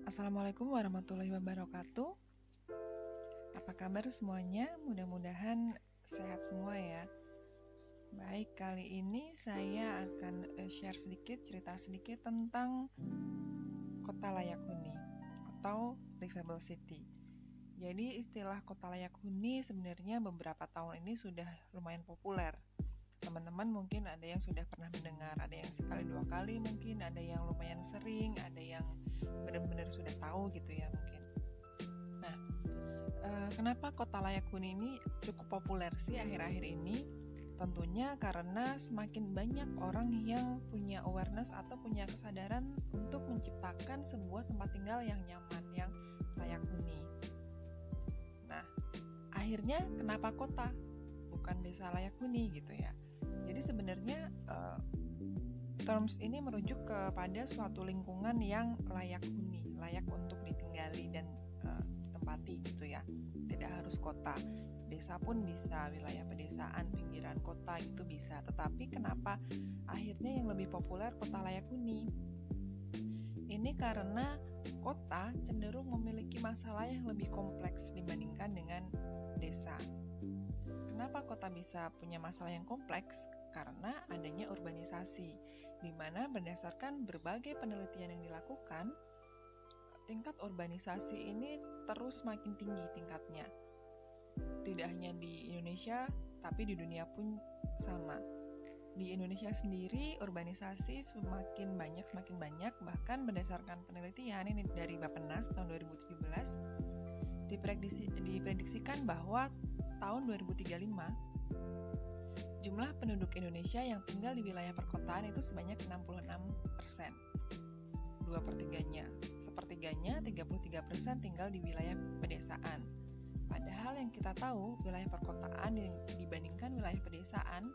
Assalamualaikum warahmatullahi wabarakatuh. Apa kabar semuanya? Mudah-mudahan sehat semua ya. Baik, kali ini saya akan cerita sedikit tentang kota layak huni atau livable city. Jadi istilah kota layak huni sebenarnya beberapa tahun ini sudah lumayan populer. Teman-teman mungkin ada yang sudah pernah mendengar, ada yang sekali dua kali mungkin, ada yang lumayan sering, ada yang benar-benar sudah tahu gitu ya mungkin. Nah, kenapa kota layak huni ini cukup populer sih akhir-akhir ini? Tentunya karena semakin banyak orang yang punya awareness atau punya kesadaran untuk menciptakan sebuah tempat tinggal yang nyaman, yang layak huni. Nah, akhirnya kenapa kota? Bukan desa layak huni gitu ya. Jadi sebenarnya terms ini merujuk kepada suatu lingkungan yang layak huni, layak untuk ditinggali dan ditempati gitu ya. Tidak harus kota, desa pun bisa, wilayah pedesaan, pinggiran kota itu bisa. Tetapi kenapa akhirnya yang lebih populer kota layak huni? Ini karena kota cenderung memiliki masalah yang lebih kompleks dibandingkan dengan desa. Kenapa kota bisa punya masalah yang kompleks? Karena adanya urbanisasi, di mana berdasarkan berbagai penelitian yang dilakukan, tingkat urbanisasi ini terus makin tinggi tingkatnya. Tidak hanya di Indonesia, tapi di dunia pun sama. Di Indonesia sendiri, urbanisasi semakin banyak, bahkan berdasarkan penelitian ini dari Bappenas tahun 2017, diprediksikan bahwa tahun 2035 jumlah penduduk Indonesia yang tinggal di wilayah perkotaan itu sebanyak 66%, 2/3-nya. Sepertiganya, 33% tinggal di wilayah pedesaan. Padahal yang kita tahu, wilayah perkotaan dibandingkan wilayah pedesaan,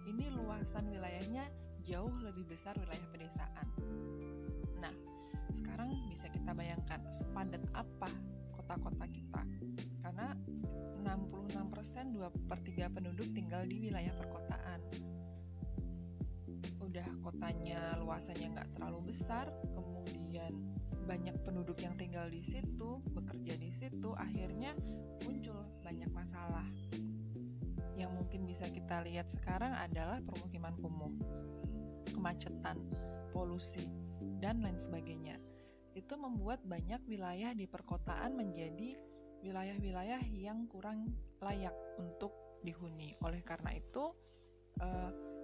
ini luasan wilayahnya jauh lebih besar wilayah pedesaan. Nah, sekarang bisa kita bayangkan sepadat apa kota-kota kita. Karena 66%, 2/3 penduduk tinggal di wilayah perkotaan. Udah kotanya luasannya nggak terlalu besar, kemudian banyak penduduk yang tinggal di situ, bekerja di situ, akhirnya muncul banyak masalah. Yang mungkin bisa kita lihat sekarang adalah permukiman kumuh, kemacetan, polusi, dan lain sebagainya. Itu membuat banyak wilayah di perkotaan menjadi wilayah-wilayah yang kurang layak untuk dihuni. Oleh karena itu,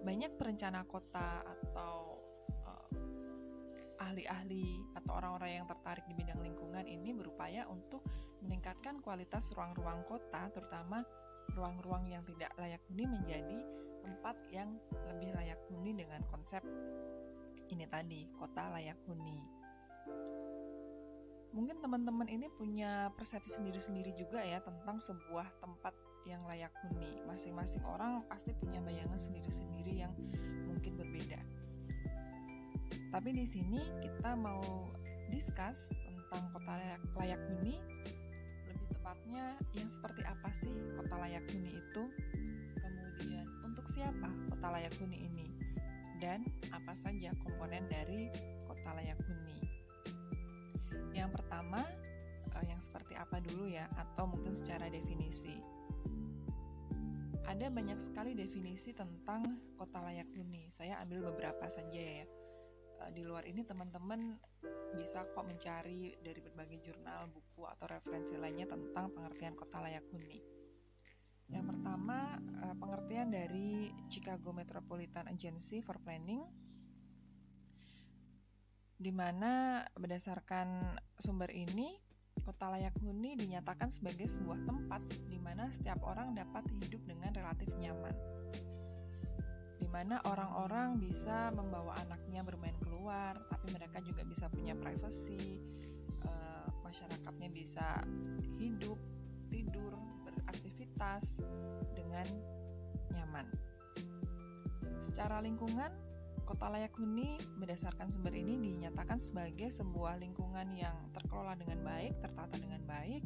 banyak perencana kota atau ahli-ahli atau orang-orang yang tertarik di bidang lingkungan ini berupaya untuk meningkatkan kualitas ruang-ruang kota, terutama ruang-ruang yang tidak layak huni menjadi tempat yang lebih layak huni dengan konsep ini tadi, kota layak huni. Mungkin teman-teman ini punya persepsi sendiri-sendiri juga ya tentang sebuah tempat yang layak huni. Masing-masing orang pasti punya bayangan sendiri-sendiri yang mungkin berbeda. Tapi di sini kita mau discuss tentang kota layak huni. Lebih tepatnya yang seperti apa sih kota layak huni itu? Kemudian untuk siapa kota layak huni ini? Dan apa saja komponen dari kota layak huni? Yang pertama, yang seperti apa dulu ya, atau mungkin secara definisi. Ada banyak sekali definisi tentang kota layak huni. Saya ambil beberapa saja ya. Di luar ini teman-teman bisa kok mencari dari berbagai jurnal, buku, atau referensi lainnya tentang pengertian kota layak huni. Yang pertama, pengertian dari Chicago Metropolitan Agency for Planning, di mana berdasarkan sumber ini, kota layak huni dinyatakan sebagai sebuah tempat di mana setiap orang dapat hidup dengan relatif nyaman, di mana orang-orang bisa membawa anaknya bermain keluar, tapi mereka juga bisa punya privacy, masyarakatnya bisa hidup, tidur, beraktivitas dengan nyaman. Secara lingkungan, kota layak huni berdasarkan sumber ini dinyatakan sebagai sebuah lingkungan yang terkelola dengan baik, tertata dengan baik,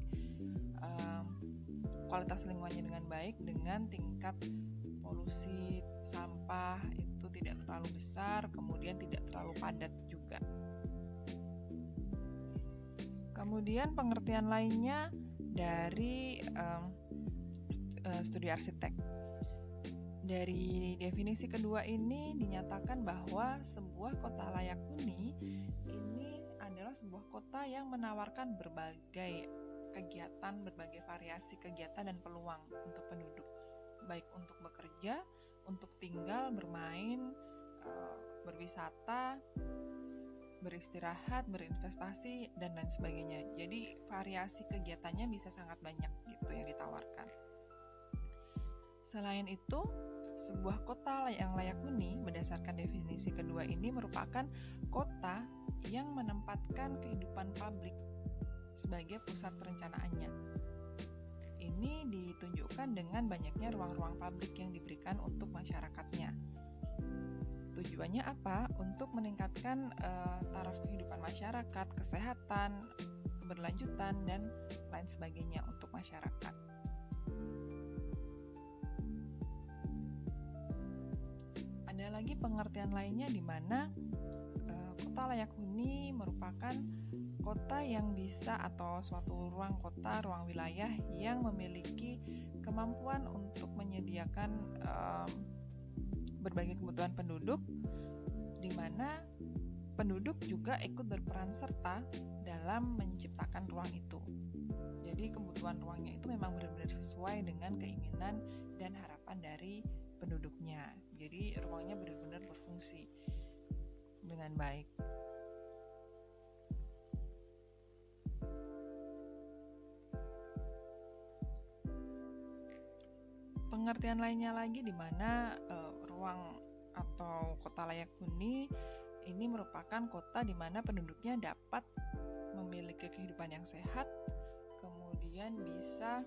kualitas lingkungannya dengan baik, dengan tingkat polusi sampah itu tidak terlalu besar, kemudian tidak terlalu padat juga. Kemudian pengertian lainnya dari studi arsitek. Dari definisi kedua ini dinyatakan bahwa sebuah kota layak huni ini adalah sebuah kota yang menawarkan berbagai kegiatan, berbagai variasi kegiatan dan peluang untuk penduduk, baik untuk bekerja, untuk tinggal, bermain, berwisata, beristirahat, berinvestasi, dan lain sebagainya. Jadi variasi kegiatannya bisa sangat banyak gitu yang ditawarkan. Selain itu, sebuah kota yang layak huni berdasarkan definisi kedua ini merupakan kota yang menempatkan kehidupan publik sebagai pusat perencanaannya. Ini ditunjukkan dengan banyaknya ruang-ruang publik yang diberikan untuk masyarakatnya. Tujuannya apa? Untuk meningkatkan taraf kehidupan masyarakat, kesehatan, keberlanjutan, dan lain sebagainya untuk masyarakat. Ada lagi pengertian lainnya di mana kota layak huni merupakan kota yang bisa atau suatu ruang kota, ruang wilayah yang memiliki kemampuan untuk menyediakan berbagai kebutuhan penduduk, di mana penduduk juga ikut berperan serta dalam menciptakan ruang itu. Jadi kebutuhan ruangnya itu memang benar-benar sesuai dengan keinginan dan harapan dari penduduknya. Jadi ruangnya benar-benar berfungsi dengan baik. Pengertian lainnya lagi di mana ruang atau kota layak huni ini merupakan kota di mana penduduknya dapat memiliki kehidupan yang sehat, kemudian bisa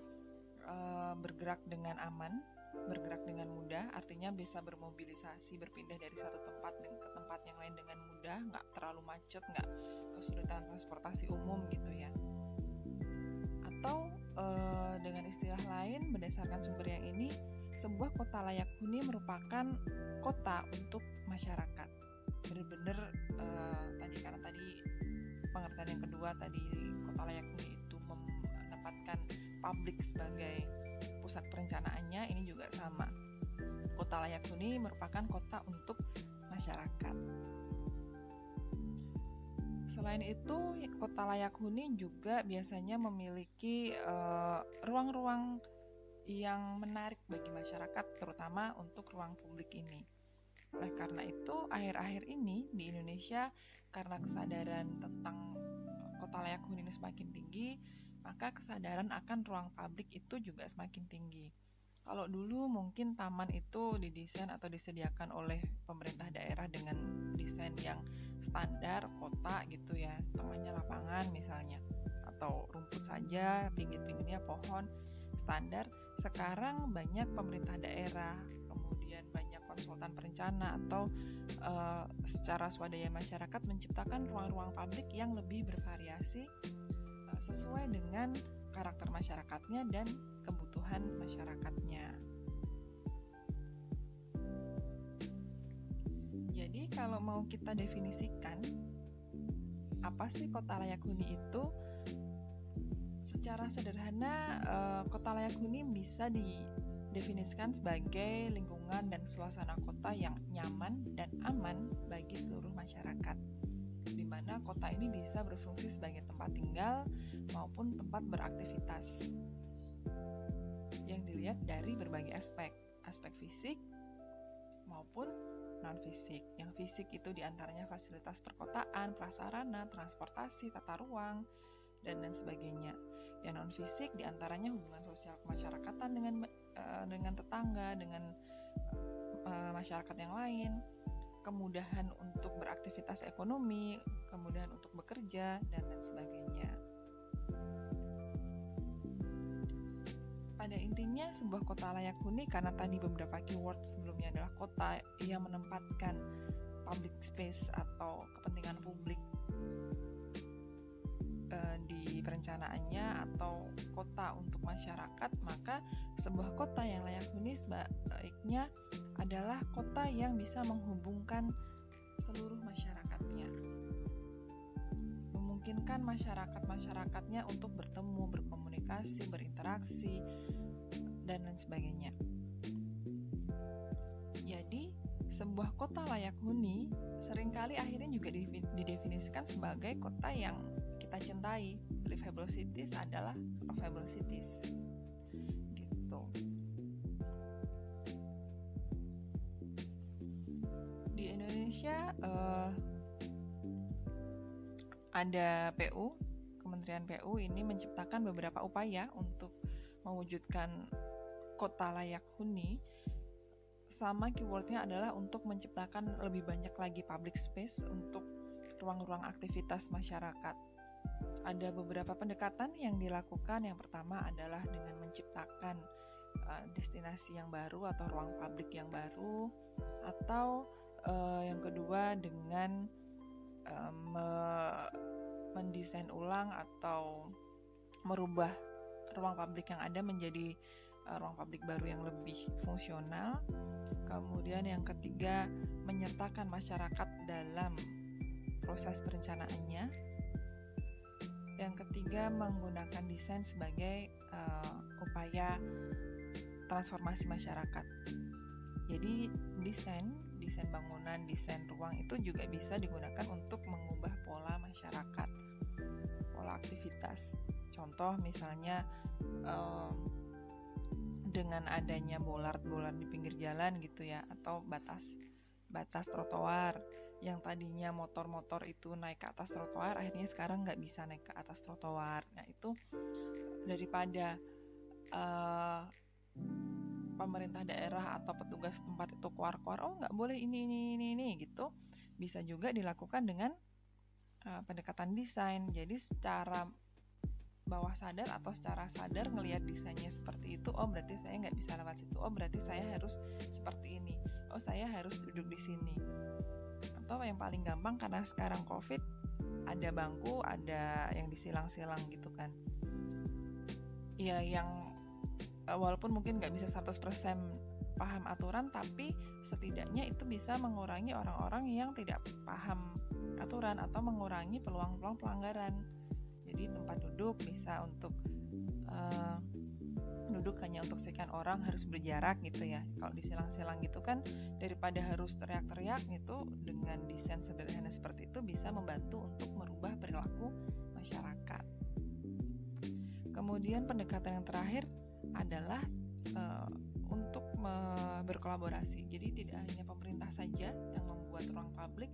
bergerak dengan aman, bergerak dengan mudah, artinya bisa bermobilisasi, berpindah dari satu tempat ke tempat yang lain dengan mudah, nggak terlalu macet, nggak kesulitan transportasi umum gitu ya. Atau dengan istilah lain, berdasarkan sumber yang ini, sebuah kota layak huni merupakan kota untuk masyarakat. Benar-benar karena tadi pengertian yang kedua tadi, kota layak huni itu menempatkan publik sebagai pusat perencanaannya, ini juga sama. Kota layak huni merupakan kota untuk masyarakat. Selain itu, kota layak huni juga biasanya memiliki ruang-ruang yang menarik bagi masyarakat, terutama untuk ruang publik ini. Oleh karena itu, akhir-akhir ini di Indonesia, karena kesadaran tentang kota layak huni ini semakin tinggi, maka kesadaran akan ruang publik itu juga semakin tinggi. Kalau dulu mungkin taman itu didesain atau disediakan oleh pemerintah daerah dengan desain yang standar kota gitu ya, tengahnya lapangan misalnya, atau rumput saja, pinggir-pinggirnya pohon, standar. Sekarang banyak pemerintah daerah, kemudian banyak konsultan perencana atau secara swadaya masyarakat menciptakan ruang-ruang publik yang lebih bervariasi sesuai dengan karakter masyarakatnya dan kebutuhan masyarakatnya. Jadi kalau mau kita definisikan apa sih kota layak huni itu, secara sederhana kota layak huni bisa didefinisikan sebagai lingkungan dan suasana kota yang nyaman dan aman bagi seluruh masyarakat, di mana kota ini bisa berfungsi sebagai tempat tinggal maupun tempat beraktivitas yang dilihat dari berbagai aspek fisik maupun non-fisik. Yang fisik itu diantaranya fasilitas perkotaan, prasarana, transportasi, tata ruang, dan lain sebagainya. Yang non-fisik diantaranya hubungan sosial kemasyarakatan dengan tetangga, dengan masyarakat yang lain, kemudahan untuk beraktivitas ekonomi, kemudahan untuk bekerja, dan lain sebagainya. Pada intinya, sebuah kota layak huni, karena tadi beberapa keyword sebelumnya adalah kota yang menempatkan public space atau kepentingan publik di perencanaannya, atau kota untuk masyarakat, maka sebuah kota yang layak huni sebaiknya adalah kota yang bisa menghubungkan seluruh masyarakatnya, memungkinkan masyarakatnya untuk bertemu, berkomunikasi, berinteraksi, dan lain sebagainya. Jadi, sebuah kota layak huni seringkali akhirnya juga didefinisikan sebagai kota yang kita cintai. Livable cities adalah lovable cities. Gitu. Di Indonesia ada PU, Kementerian PU ini menciptakan beberapa upaya untuk mewujudkan kota layak huni. Sama keywordnya adalah untuk menciptakan lebih banyak lagi public space untuk ruang-ruang aktivitas masyarakat. Ada beberapa pendekatan yang dilakukan. Yang pertama adalah dengan menciptakan destinasi yang baru atau ruang publik yang baru, atau yang kedua dengan mendesain ulang atau merubah ruang publik yang ada menjadi ruang publik baru yang lebih fungsional. Kemudian yang ketiga, menyertakan masyarakat dalam proses perencanaannya. Yang ketiga, menggunakan desain sebagai upaya transformasi masyarakat. Jadi desain bangunan, desain ruang itu juga bisa digunakan untuk mengubah pola masyarakat, pola aktivitas. Contoh misalnya dengan adanya bollard di pinggir jalan gitu ya, atau batas trotoar yang tadinya motor-motor itu naik ke atas trotoar, akhirnya sekarang nggak bisa naik ke atas trotoar. Nah itu daripada pemerintah daerah atau petugas tempat itu keluar-keluar, oh nggak boleh ini gitu, bisa juga dilakukan dengan pendekatan desain. Jadi secara bawah sadar atau secara sadar ngelihat desainnya seperti itu, oh berarti saya nggak bisa lewat situ, oh berarti saya harus seperti ini, oh saya harus duduk di sini. Atau yang paling gampang karena sekarang COVID, ada bangku, ada yang disilang-silang gitu kan. Ya yang walaupun mungkin nggak bisa 100% paham aturan, tapi setidaknya itu bisa mengurangi orang-orang yang tidak paham aturan atau mengurangi peluang-peluang pelanggaran. Jadi tempat duduk bisa untuk duduk hanya untuk sekian orang, harus berjarak gitu ya. Kalau disilang-silang gitu kan, daripada harus teriak-teriak gitu, dengan desain sederhana seperti itu bisa membantu untuk merubah perilaku masyarakat. Kemudian pendekatan yang terakhir adalah untuk berkolaborasi. Jadi tidak hanya pemerintah saja yang membuat ruang publik,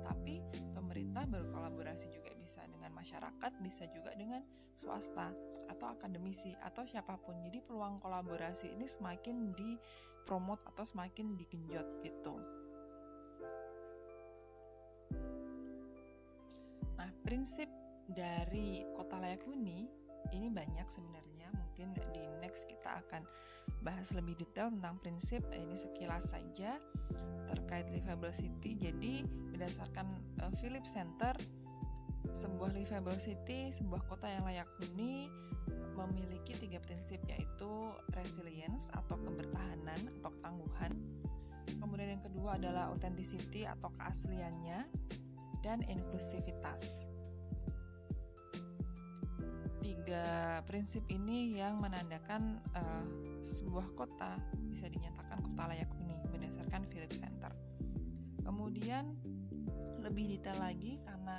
tapi pemerintah berkolaborasi juga bisa dengan masyarakat, bisa juga dengan swasta atau akademisi atau siapapun. Jadi peluang kolaborasi ini semakin dipromot atau semakin digenjot gitu. Nah, prinsip dari kota layak huni ini banyak sebenarnya. Mungkin di next kita akan bahas lebih detail tentang prinsip. Ini sekilas saja terkait livable city. Jadi berdasarkan Philip Center, sebuah livable city, sebuah kota yang layak huni memiliki 3 prinsip, yaitu resilience atau kebertahanan atau ketangguhan. Kemudian yang kedua adalah authenticity atau keasliannya, dan inklusivitas. 3 prinsip ini yang menandakan sebuah kota bisa dinyatakan kota layak huni berdasarkan Philip Center. Kemudian lebih detail lagi, karena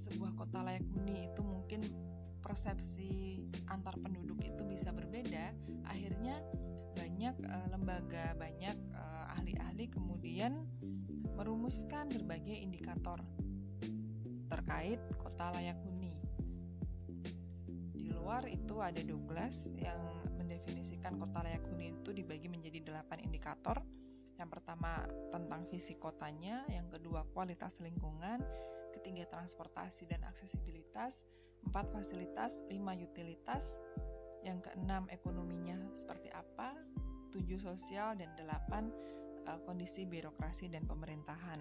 sebuah kota layak huni itu mungkin persepsi antar penduduk itu bisa berbeda, akhirnya banyak lembaga, banyak ahli-ahli kemudian merumuskan berbagai indikator terkait kota layak huni. Di luar itu ada Douglas yang mendefinisikan kota layak huni itu dibagi menjadi 8 indikator. Yang pertama tentang visi kotanya, yang kedua kualitas lingkungan, ketiga transportasi dan aksesibilitas, 4 fasilitas, 5 utilitas, yang keenam ekonominya seperti apa, 7 sosial, dan 8 kondisi birokrasi dan pemerintahan.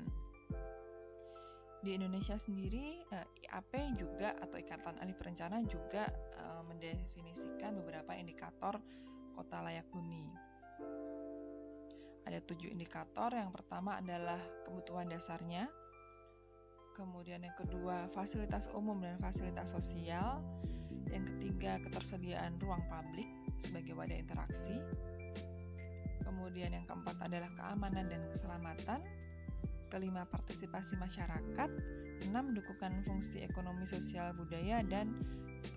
Di Indonesia sendiri, IAP juga atau Ikatan Ahli Perencana juga mendefinisikan beberapa indikator kota layak huni. Ada 7 indikator. Yang pertama adalah kebutuhan dasarnya, Kemudian yang kedua, fasilitas umum dan fasilitas sosial. Yang ketiga, ketersediaan ruang publik sebagai wadah interaksi. Kemudian yang keempat adalah keamanan dan keselamatan. Kelima, partisipasi masyarakat. 6, dukungan fungsi ekonomi sosial budaya. Dan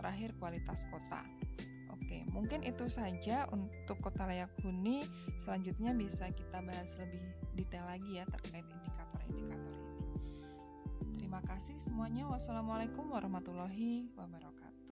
terakhir, kualitas kota. Oke, mungkin itu saja untuk Kota Layak Huni. Selanjutnya bisa kita bahas lebih detail lagi ya terkait indikator-indikator ini. Terima kasih semuanya. Wassalamualaikum warahmatullahi wabarakatuh.